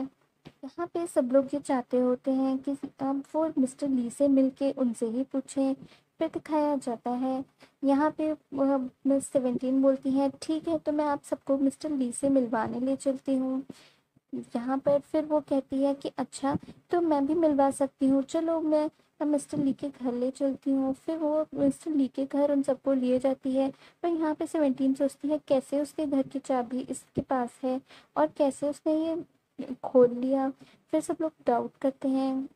यहाँ पे सब लोग ये चाहते होते हैं कि अब वो मिस्टर ली से मिलके उनसे ही पूछें। फिर दिखाया जाता है यहाँ पे मिस 17 बोलती हैं ठीक है तो मैं आप सबको मिस्टर ली से मिलवाने ले चलती हूँ। यहाँ पर फिर वो कहती है कि अच्छा तो मैं भी मिलवा सकती हूँ, चलो मैं मिस्टर ली के घर ले चलती हूँ। फिर वो मिस्टर ली के घर उन सबको लिए जाती है। पर यहाँ पे 17 सोचती है कैसे उसके घर की चाबी इसके पास है और कैसे उसने ये खोल लिया। फिर सब लोग डाउट करते हैं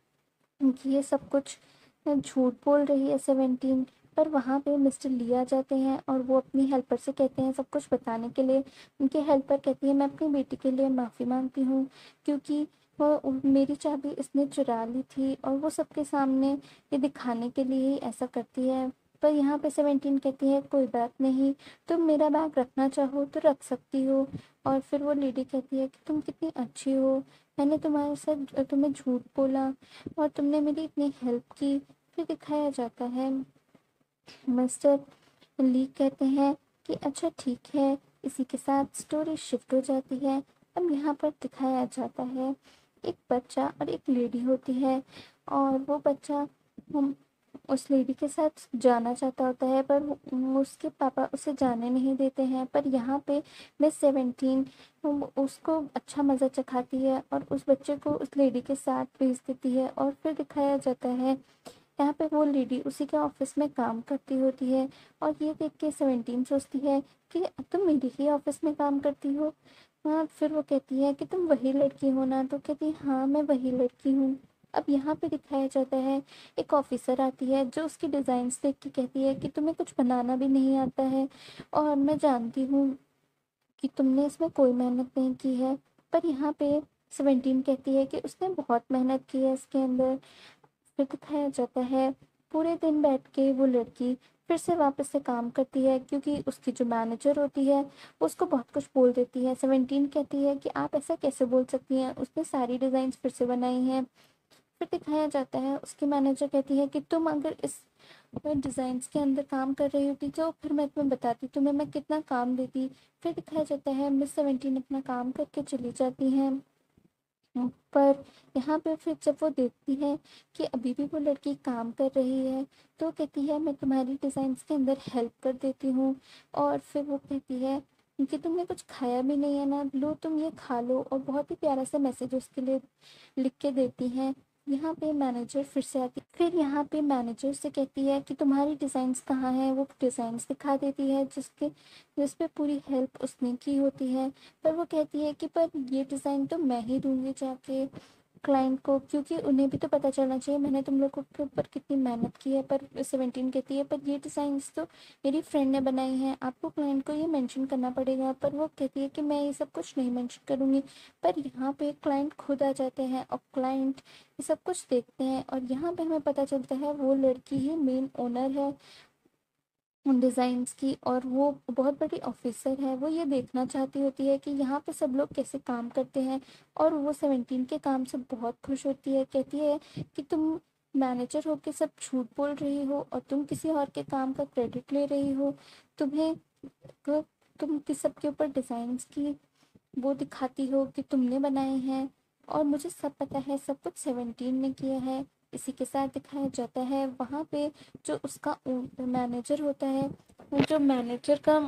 कि ये सब कुछ झूठ बोल रही है 17। पर वहाँ पे मिस्टर ली आ जाते हैं और वो अपनी हेल्पर से कहते हैं सब कुछ बताने के लिए। उनकी हेल्पर कहती है मैं अपनी बेटी के लिए माफ़ी मांगती हूँ क्योंकि वो मेरी चाबी इसने चुरा ली थी और वो सबके सामने ये दिखाने के लिए ही ऐसा करती है। पर यहाँ पे 17 कहती है कोई बात नहीं, तुम मेरा बैग रखना चाहो तो रख सकती हो। और फिर वो लेडी कहती है कि तुम कितनी अच्छी हो मैंने तुम्हारे साथ तुम्हें झूठ बोला और तुमने मेरी इतनी हेल्प की। फिर दिखाया जाता है मिस्टर ली कहते हैं कि अच्छा ठीक है। इसी के साथ स्टोरी शिफ्ट हो जाती है। अब यहाँ पर दिखाया जाता है एक बच्चा और एक लेडी होती है, और वो बच्चा हम उस लेडी के साथ जाना चाहता होता है, पर उसके पापा उसे जाने नहीं देते हैं। पर यहाँ पे मिस 17 उसको अच्छा मज़ा चखाती है और उस बच्चे को उस लेडी के साथ भेज देती है। और फिर दिखाया जाता है यहाँ पे वो लेडी उसी के ऑफिस में काम करती होती है, और ये देख के 17 सोचती है कि तुम मेरी ही ऑफिस में काम करती हो। हाँ, फिर वो कहती है कि तुम वही लड़की हो ना, तो कहती है हाँ मैं वही लड़की हूँ। अब यहाँ पे दिखाया जाता है एक ऑफिसर आती है जो उसकी डिज़ाइंस देख के कहती है कि तुम्हें कुछ बनाना भी नहीं आता है, और मैं जानती हूँ कि तुमने इसमें कोई मेहनत नहीं की है। पर यहाँ पे 17 कहती है कि उसने बहुत मेहनत की है इसके अंदर। फिर दिखाया जाता है पूरे दिन बैठ के वो लड़की फिर से वापस से काम करती है, क्योंकि उसकी जो मैनेजर होती है उसको बहुत कुछ बोल देती है। 17 कहती है कि आप ऐसा कैसे बोल सकती हैं, उसने सारी डिज़ाइंस फिर से बनाई हैं। फिर दिखाया जाता है उसकी मैनेजर कहती है कि तुम अगर इस डिज़ाइंस के अंदर काम कर रही होती तो फिर मैं तुम्हें बताती, तुम्हें मैं कितना काम देती। फिर दिखाया जाता है मिस 17 अपना काम करके चली जाती हैं। पर यहाँ पे फिर जब वो देखती है कि अभी भी वो लड़की काम कर रही है, तो कहती है मैं तुम्हारी डिज़ाइंस के अंदर हेल्प कर देती हूँ। और फिर वो कहती है कि तुमने कुछ खाया भी नहीं है ना, लो तुम ये खा लो, और बहुत ही प्यारा सा मैसेज उसके लिए लिख के देती हैं। यहाँ पे मैनेजर फिर से आती, फिर यहाँ पे मैनेजर से कहती है कि तुम्हारी डिज़ाइंस कहाँ हैं। वो डिज़ाइंस दिखा देती है जिस पे पूरी हेल्प उसने की होती है। पर वो कहती है कि पर ये डिज़ाइन तो मैं ही दूंगी जाके क्लाइंट को, क्योंकि उन्हें भी तो पता चलना चाहिए मैंने तुम लोगों के ऊपर कितनी मेहनत की है। पर 17 कहती है पर ये डिज़ाइंस तो मेरी फ्रेंड ने बनाई हैं, आपको क्लाइंट को ये मेंशन करना पड़ेगा। पर वो कहती है कि मैं ये सब कुछ नहीं मेंशन करूँगी। पर यहाँ पे क्लाइंट खुद आ जाते हैं और क्लाइंट ये सब कुछ देखते हैं, और यहाँ पे हमें पता चलता है वो लड़की ही मेन ओनर है उन डिज़ाइंस की, और वो बहुत बड़ी ऑफिसर है। वो ये देखना चाहती होती है कि यहाँ पे सब लोग कैसे काम करते हैं, और वो 17 के काम से बहुत खुश होती है। कहती है कि तुम मैनेजर हो के सब झूठ बोल रही हो और तुम किसी और के काम का क्रेडिट ले रही हो। तुम्हें तुम किस सबके ऊपर डिज़ाइंस की वो दिखाती हो कि तुमने बनाए हैं, और मुझे सब पता है सब कुछ 17 ने किया है। इसी के साथ दिखाया जाता है वहाँ पे जो उसका मैनेजर होता है, जो मैनेजर का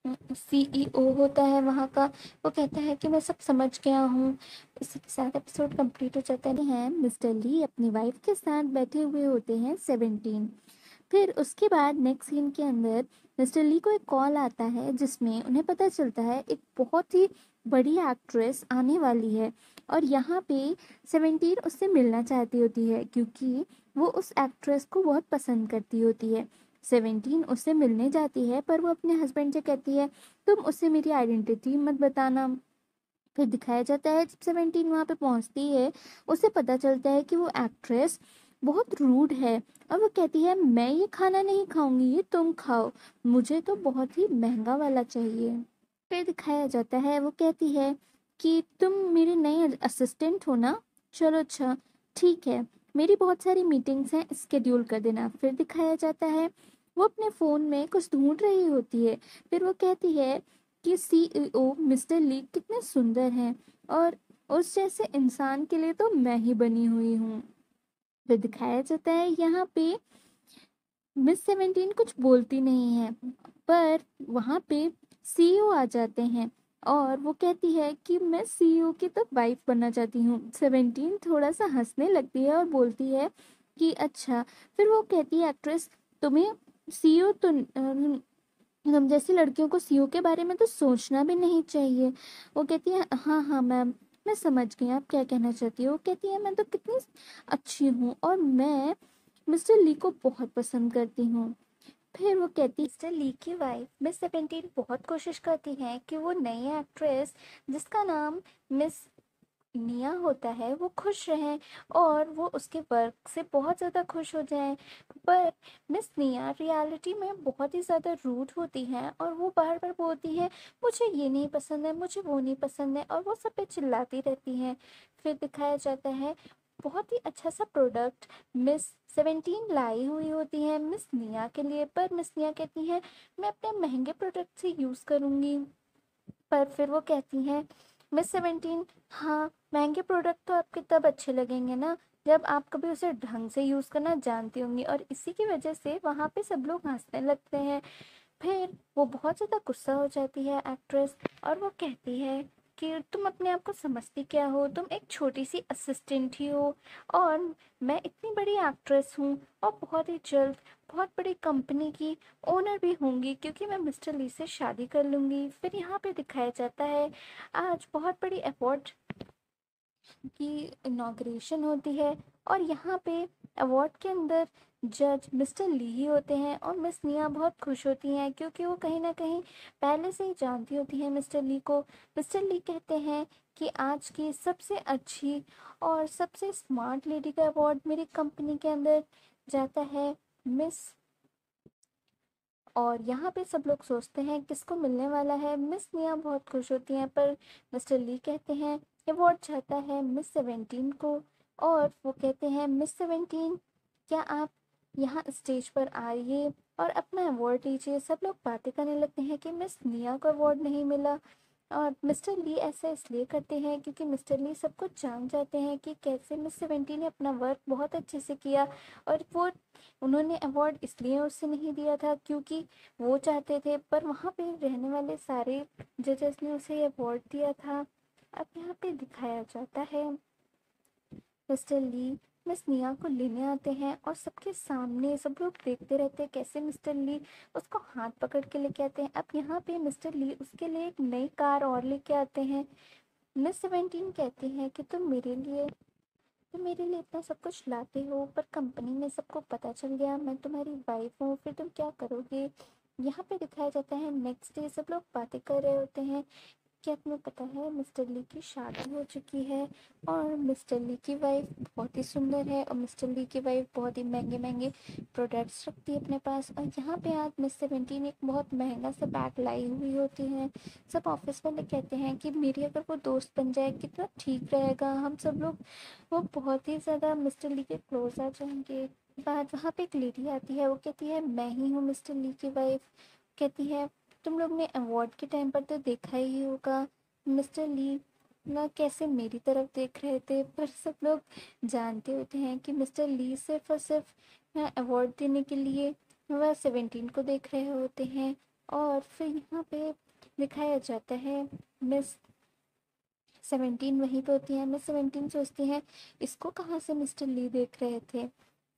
सीईओ होता है वहाँ का, वो कहता है कि मैं सब समझ गया हूँ। इसी के साथ एपिसोड कंप्लीट हो जाता है। मिस्टर ली अपनी वाइफ के साथ बैठे हुए होते हैं 17। फिर उसके बाद नेक्स्ट सीन के अंदर मिस्टर ली को एक कॉल आता है जिसमें उन्हें पता चलता है एक बहुत ही बड़ी एक्ट्रेस आने वाली है, और यहाँ पे 17 उससे मिलना चाहती होती है क्योंकि वो उस एक्ट्रेस को बहुत पसंद करती होती है। 17 उससे मिलने जाती है, पर वो अपने हस्बैंड से कहती है तुम उससे मेरी आइडेंटिटी मत बताना। फिर दिखाया जाता है जब 17 वहाँ पे पहुँचती है, उसे पता चलता है कि वो एक्ट्रेस बहुत रूड है, और वो कहती है मैं ये खाना नहीं खाऊंगी, ये तुम खाओ, मुझे तो बहुत ही महंगा वाला चाहिए। फिर दिखाया जाता है वो कहती है कि तुम मेरे नए असिस्टेंट हो ना, चलो अच्छा ठीक है, मेरी बहुत सारी मीटिंग्स हैं, स्केड्यूल कर देना। फिर दिखाया जाता है वो अपने फ़ोन में कुछ ढूंढ रही होती है। फिर वो कहती है कि सीईओ मिस्टर ली कितने सुंदर हैं, और उस जैसे इंसान के लिए तो मैं ही बनी हुई हूँ। फिर दिखाया जाता है यहाँ पे मिस 17 कुछ बोलती नहीं है, पर वहाँ पे सीईओ आ जाते हैं, और वो कहती है कि मैं सीईओ की तो वाइफ बनना चाहती हूँ। 17 थोड़ा सा हंसने लगती है और बोलती है कि अच्छा। फिर वो कहती है एक्ट्रेस तुम्हें सीईओ तो हम जैसी लड़कियों को सीईओ के बारे में तो सोचना भी नहीं चाहिए। वो कहती है हाँ हाँ मैम, मैं समझ गई आप क्या कहना चाहती हो। वो कहती है मैं तो कितनी अच्छी हूँ और मैं मिस्टर ली को बहुत पसंद करती हूँ। फिर वो कहती मिस्टर ली की वाइफ मिस 17 बहुत कोशिश करती हैं कि वो नई एक्ट्रेस जिसका नाम मिस निया होता है वो खुश रहें और वो उसके वर्क से बहुत ज़्यादा खुश हो जाएं। पर मिस निया रियलिटी में बहुत ही ज़्यादा रूड होती हैं और वो बार बार बोलती है मुझे ये नहीं पसंद है, मुझे वो नहीं पसंद है, और वो सब पे चिल्लाती रहती हैं। फिर दिखाया जाता है बहुत ही अच्छा सा प्रोडक्ट मिस 17 लाई हुई होती है मिस निया के लिए, पर मिस निया कहती हैं मैं अपने महंगे प्रोडक्ट से यूज़ करूँगी। पर फिर वो कहती हैं मिस 17, हाँ महंगे प्रोडक्ट तो आपके तब अच्छे लगेंगे ना जब आप कभी उसे ढंग से यूज़ करना जानती होंगी। और इसी की वजह से वहाँ पे सब लोग हंसने लगते हैं। फिर वो बहुत ज़्यादा गुस्सा हो जाती है एक्ट्रेस, और वो कहती है कि तुम अपने आप को समझती क्या हो, तुम एक छोटी सी असिस्टेंट ही हो और मैं इतनी बड़ी एक्ट्रेस हूँ और बहुत ही जल्द बहुत बड़ी कंपनी की ओनर भी होंगी क्योंकि मैं मिस्टर ली से शादी कर लूँगी। फिर यहाँ पे दिखाया जाता है आज बहुत बड़ी अवार्ड की इनॉग्रेशन होती है और यहाँ पे अवार्ड के अंदर जज मिस्टर ली ही होते हैं और मिस निया बहुत खुश होती हैं क्योंकि वो कहीं ना कहीं पहले से ही जानती होती हैं मिस्टर ली को। मिस्टर ली कहते हैं कि आज की सबसे अच्छी और सबसे स्मार्ट लेडी का अवार्ड मेरी कंपनी के अंदर जाता है मिस। और यहाँ पे सब लोग सोचते हैं किसको मिलने वाला है। मिस निया बहुत खुश होती हैं पर मिस्टर ली कहते हैं अवार्ड चाहता है मिस 17 को। और वो कहते हैं मिस 17 क्या आप यहाँ स्टेज पर आइए और अपना अवार्ड लीजिए। सब लोग बातें करने लगते हैं कि मिस निया को अवार्ड नहीं मिला। और मिस्टर ली ऐसा इसलिए करते हैं क्योंकि मिस्टर ली सब कुछ जान जाते हैं कि कैसे मिस 17 ने अपना वर्क बहुत अच्छे से किया। और वो उन्होंने अवार्ड इसलिए उसे नहीं दिया था क्योंकि वो चाहते थे, पर वहाँ पे रहने वाले सारे जजेस ने उसे अवार्ड दिया था। अब यहाँ पे दिखाया जाता है मिस्टर ली मिस निया को लेने आते हैं और सबके सामने सब लोग देखते रहते हैं कैसे मिस्टर ली उसको हाथ पकड़ के लेके आते हैं। अब यहाँ पे मिस्टर ली उसके लिए एक नई कार और लेके आते हैं। मिस 17 कहती हैं कि तुम मेरे लिए इतना सब कुछ लाते हो पर कंपनी में सबको पता चल गया मैं तुम्हारी वाइफ हूँ, फिर तुम क्या करोगे। यहाँ पे दिखाया जाता है नेक्स्ट डे सब लोग बातें कर रहे होते हैं। क्या तुम्हें पता है मिस्टर ली की शादी हो चुकी है और मिस्टर ली की वाइफ बहुत ही सुंदर है और मिस्टर ली की वाइफ बहुत ही महंगे महंगे प्रोडक्ट्स रखती है अपने पास। और यहाँ पे आज मिस 17 एक बहुत महंगा सा बैग लाई हुई होती है। सब ऑफिस वाले कहते हैं कि मेरी अगर वो दोस्त बन जाए कितना ठीक रहेगा, हम सब लोग वो बहुत ही ज़्यादा मिस्टर ली के क्लोज आ जाएंगे। बाद वहाँ पे एक लेडी आती है, वो कहती है मैं ही हूँ मिस्टर ली की वाइफ। कहती है तुम लोग ने अवार्ड के टाइम पर तो देखा ही होगा मिस्टर ली ना कैसे मेरी तरफ देख रहे थे, पर सब लोग जानते होते हैं कि मिस्टर ली सिर्फ और सिर्फ अवार्ड देने के लिए वह 17 को देख रहे होते हैं। और फिर यहाँ पे दिखाया जाता है मिस 17 वहीं पे होती है। मिस 17 सोचती हैं इसको कहाँ से मिस्टर ली देख रहे थे।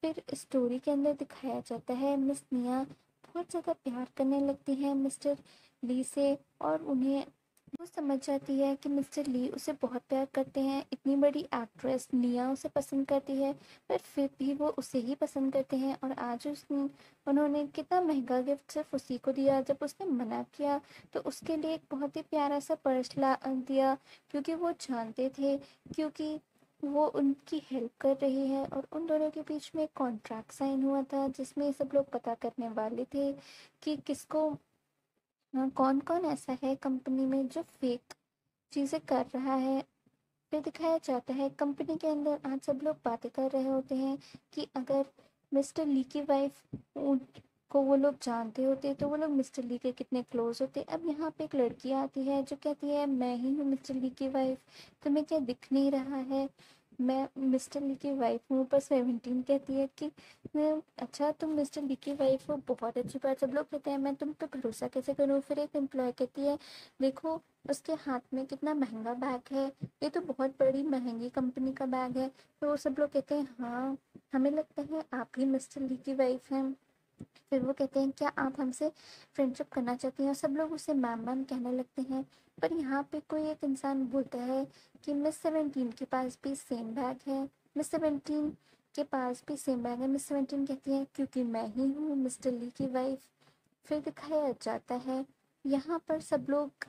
फिर स्टोरी के अंदर दिखाया जाता है मिस निया बहुत ज़्यादा प्यार करने लगती हैं मिस्टर ली से और उन्हें वो समझ जाती है कि मिस्टर ली उसे बहुत प्यार करते हैं। इतनी बड़ी एक्ट्रेस निया उसे पसंद करती है पर फिर भी वो उसे ही पसंद करते हैं। और आज उन्होंने कितना महंगा गिफ्ट सिर्फ उसी को दिया। जब उसने मना किया तो उसके लिए एक बहुत ही प्यारा सा पर्स ला दिया क्योंकि वो जानते थे क्योंकि वो उनकी हेल्प कर रही है। और उन दोनों के बीच में एक कॉन्ट्रैक्ट साइन हुआ था जिसमें सब लोग पता करने वाले थे कि किसको कौन कौन ऐसा है कंपनी में जो फेक चीज़ें कर रहा है। फिर दिखाया जाता है कंपनी के अंदर आज सब लोग बातें कर रहे होते हैं कि अगर मिस्टर ली की वाइफ को वो लोग जानते होते तो वो लोग मिस्टर ली के कितने क्लोज होते। अब यहाँ पे एक लड़की आती है जो कहती है मैं ही हूँ मिस्टर ली की वाइफ, तुम्हें क्या दिख नहीं रहा है मैं मिस्टर ली की वाइफ हूँ। पर 17 कहती है कि अच्छा तुम मिस्टर ली की वाइफ हो, बहुत अच्छी बात। सब लोग कहते हैं मैं तुम पे भरोसा कैसे करूँ। फिर एक एम्प्लॉय कहती है देखो उसके हाथ में कितना महंगा बैग है, ये तो बहुत बड़ी महंगी कंपनी का बैग है। तो वो सब लोग कहते हैं हाँ हमें लगता है आप ही मिस्टर ली की वाइफ हैं। फिर वो कहते हैं क्या आप हमसे फ्रेंडशिप करना चाहती हैं। सब लोग उसे मैम मैम कहने लगते हैं। पर यहाँ पे कोई एक इंसान बोलता है कि मिस 17 के पास भी सेम बैग है, मिस 17 के पास भी सेम बैग है। मिस 17 कहती है क्योंकि मैं ही हूँ मिस्टर ली की वाइफ। फिर दिखाया जाता है यहाँ पर सब लोग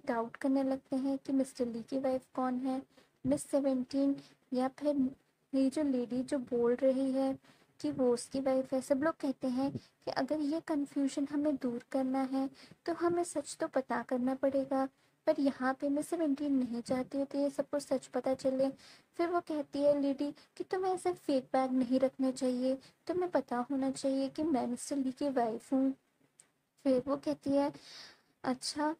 डाउट करने लगते हैं कि मिस्टर ली की वाइफ कौन है। मिस 17 या फिर ये जो लेडी जो बोल रही है कि वो उसकी वाइफ है, सब लोग कहते हैं कि अगर ये कंफ्यूजन हमें दूर करना है तो हमें सच तो पता करना पड़ेगा। पर यहाँ पे मिस 17 नहीं चाहती होती है सबको सच पता चले। फिर वो कहती है लेडी कि तुम्हें ऐसे फेक बैग नहीं रखने चाहिए, तुम्हें पता होना चाहिए कि मैं मिस्टर ली की वाइफ हूँ। फिर वो कहती है अच्छा।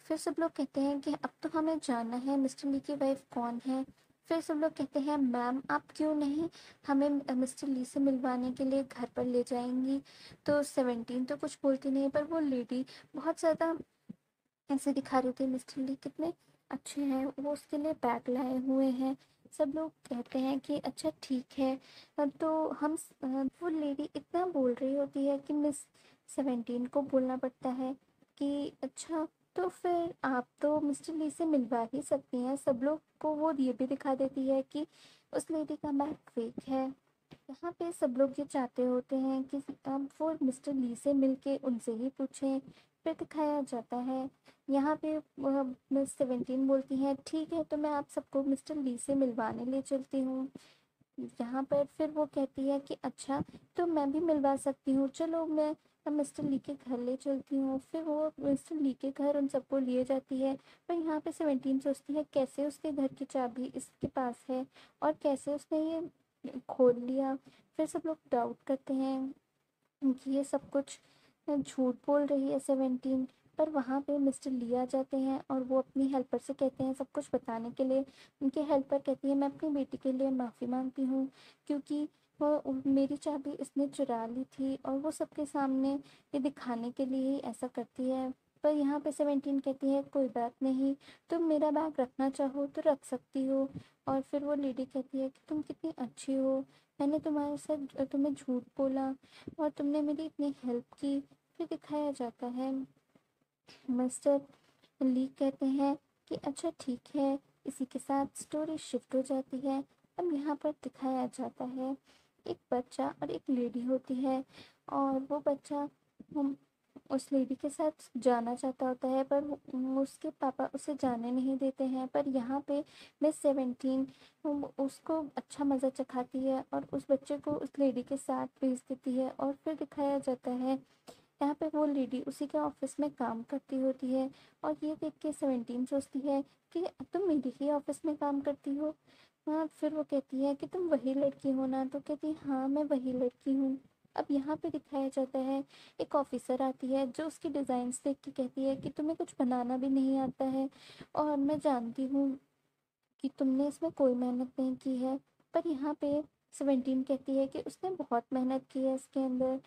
फिर सब लोग कहते हैं कि अब तो हमें जानना है मिस्टर ली की वाइफ कौन है। फिर सब लोग कहते हैं मैम आप क्यों नहीं हमें मिस्टर ली से मिलवाने के लिए घर पर ले जाएंगी। तो 17 तो कुछ बोलती नहीं, पर वो लेडी बहुत ज़्यादा ऐसे दिखा रही थी मिस्टर ली कितने अच्छे हैं, वो उसके लिए बैग लाए हुए हैं। सब लोग कहते हैं कि अच्छा ठीक है। तो हम वो लेडी इतना बोल रही होती है कि मिस 17 को बोलना पड़ता है कि अच्छा तो फिर आप तो मिस्टर ली से मिलवा ही सकती हैं। सब लोग को वो ये भी दिखा देती है कि उस लेडी का बैग फेक है। यहाँ पे सब लोग ये चाहते होते हैं कि अब वो मिस्टर ली से मिलके उनसे ही पूछें। फिर दिखाया जाता है यहाँ पे मिस 17 बोलती हैं ठीक है तो मैं आप सबको मिस्टर ली से मिलवाने ले चलती हूँ। यहाँ पर फिर वो कहती है कि अच्छा तो मैं भी मिलवा सकती हूँ, चलो मैं मिस्टर ली के घर ले चलती हूँ। फिर वो मिस्टर ली के घर उन सबको लिए जाती है। पर यहाँ पे 17 सोचती है कैसे उसके घर की चाबी इसके पास है और कैसे उसने ये खोल लिया। फिर सब लोग डाउट करते हैं कि ये सब कुछ झूठ बोल रही है 17। पर वहाँ पे मिस्टर ली आ जाते हैं और वो अपनी हेल्पर से कहते हैं सब कुछ बताने के लिए। उनकी हेल्पर कहती है मैं अपनी बेटी के लिए माफ़ी मांगती हूँ क्योंकि वो मेरी चाबी इसने चुरा ली थी और वो सबके सामने ये दिखाने के लिए ही ऐसा करती है। पर यहाँ पे 17 कहती है कोई बात नहीं, तुम मेरा बैग रखना चाहो तो रख सकती हो। और फिर वो लेडी कहती है कि तुम कितनी अच्छी हो, मैंने तुम्हारे साथ तुम्हें झूठ बोला और तुमने मेरी इतनी हेल्प की। फिर दिखाया जाता है मिस्टर ली कहते हैं कि अच्छा ठीक है। इसी के साथ स्टोरी शिफ्ट हो जाती है। अब यहाँ पर दिखाया जाता है एक बच्चा और एक लेडी होती है और वो बच्चा हम उस लेडी के साथ जाना चाहता होता है पर उसके पापा उसे जाने नहीं देते हैं। पर यहाँ पे मिस 17 उसको अच्छा मज़ा चखाती है और उस बच्चे को उस लेडी के साथ भेज देती है। और फिर दिखाया जाता है यहाँ पे वो लेडी उसी के ऑफिस में काम करती होती है और ये देख के 17 सोचती है कि तुम मेरे ही ऑफिस में काम करती हो। हाँ फिर वो कहती है कि तुम वही लड़की हो ना, तो कहती है हाँ मैं वही लड़की हूँ। अब यहाँ पे दिखाया जाता है एक ऑफिसर आती है जो उसकी डिज़ाइंस देख के कहती है कि तुम्हें कुछ बनाना भी नहीं आता है और मैं जानती हूँ कि तुमने इसमें कोई मेहनत नहीं की है। पर यहाँ पे 17 कहती है कि उसने बहुत मेहनत की है इसके अंदर।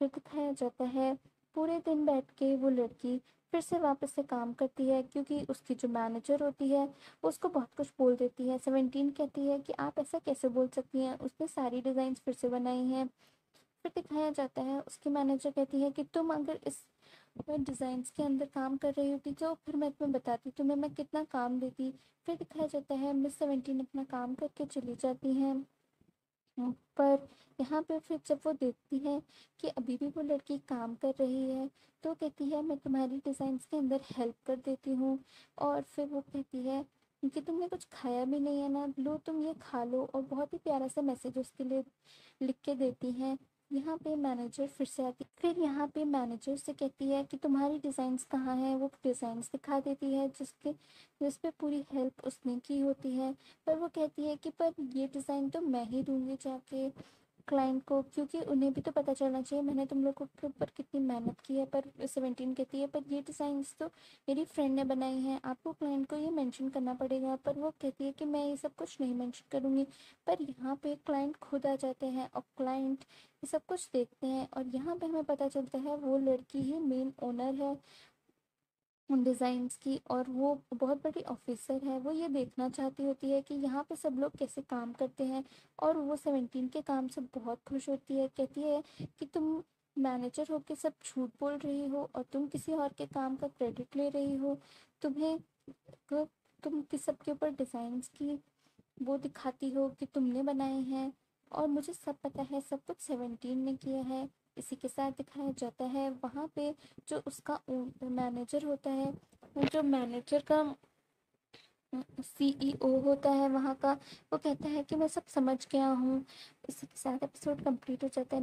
फिर दिखाया जाता है पूरे दिन बैठ के वो लड़की फिर से वापस से काम करती है क्योंकि उसकी जो मैनेजर होती है वो उसको बहुत कुछ बोल देती है। 17 कहती है कि आप ऐसा कैसे बोल सकती हैं, उसने सारी डिज़ाइंस फिर से बनाई हैं। फिर दिखाया जाता है उसकी मैनेजर कहती है कि तुम अगर इस डिज़ाइंस के अंदर काम कर रही होती तो फिर मैं तुम्हें बताती तुम्हें मैं कितना काम देती। फिर दिखाया जाता है मिस 17 अपना काम करके चली जाती हैं। पर यहाँ पे फिर जब वो देखती है कि अभी भी वो लड़की काम कर रही है तो कहती है मैं तुम्हारी डिज़ाइंस के अंदर हेल्प कर देती हूँ। और फिर वो कहती है कि तुमने कुछ खाया भी नहीं है ना, लो तुम ये खा लो। और बहुत ही प्यारा सा मैसेज उसके लिए लिख के देती हैं। यहाँ पे मैनेजर फिर से आती फिर यहाँ पे मैनेजर से कहती है कि तुम्हारी डिज़ाइंस कहाँ हैं। वो डिज़ाइंस दिखा देती है जिस पे पूरी हेल्प उसने की होती है। पर वो कहती है कि पर ये डिज़ाइन तो मैं ही दूंगी जाके क्लाइंट को, क्योंकि उन्हें भी तो पता चलना चाहिए मैंने तुम लोगों के ऊपर कितनी मेहनत की है। पर 17 कहती है पर ये डिज़ाइंस तो मेरी फ्रेंड ने बनाई हैं, आपको क्लाइंट को ये मेंशन करना पड़ेगा। पर वो कहती है कि मैं ये सब कुछ नहीं मेंशन करूँगी। पर यहाँ पे क्लाइंट खुद आ जाते हैं और क्लाइंट ये सब कुछ देखते हैं और यहाँ पे हमें पता चलता है वो लड़की ही मेन ओनर है उन डिज़ाइंस की और वो बहुत बड़ी ऑफिसर है। वो ये देखना चाहती होती है कि यहाँ पे सब लोग कैसे काम करते हैं और वो 17 के काम से बहुत खुश होती है। कहती है कि तुम मैनेजर हो के सब झूठ बोल रही हो और तुम किसी और के काम का क्रेडिट ले रही हो। तुम्हें तुम किस सबके ऊपर डिज़ाइंस की वो दिखाती हो कि तुमने बनाए हैं और मुझे सब पता है सब कुछ 17 ने किया है। इसी के साथ दिखाया जाता है वहाँ पे जो उसका मैनेजर होता है, जो मैनेजर का सीईओ होता है वहाँ का, वो कहता है कि मैं सब समझ गया हूँ। इसी के साथ एपिसोड कंप्लीट हो जाता है।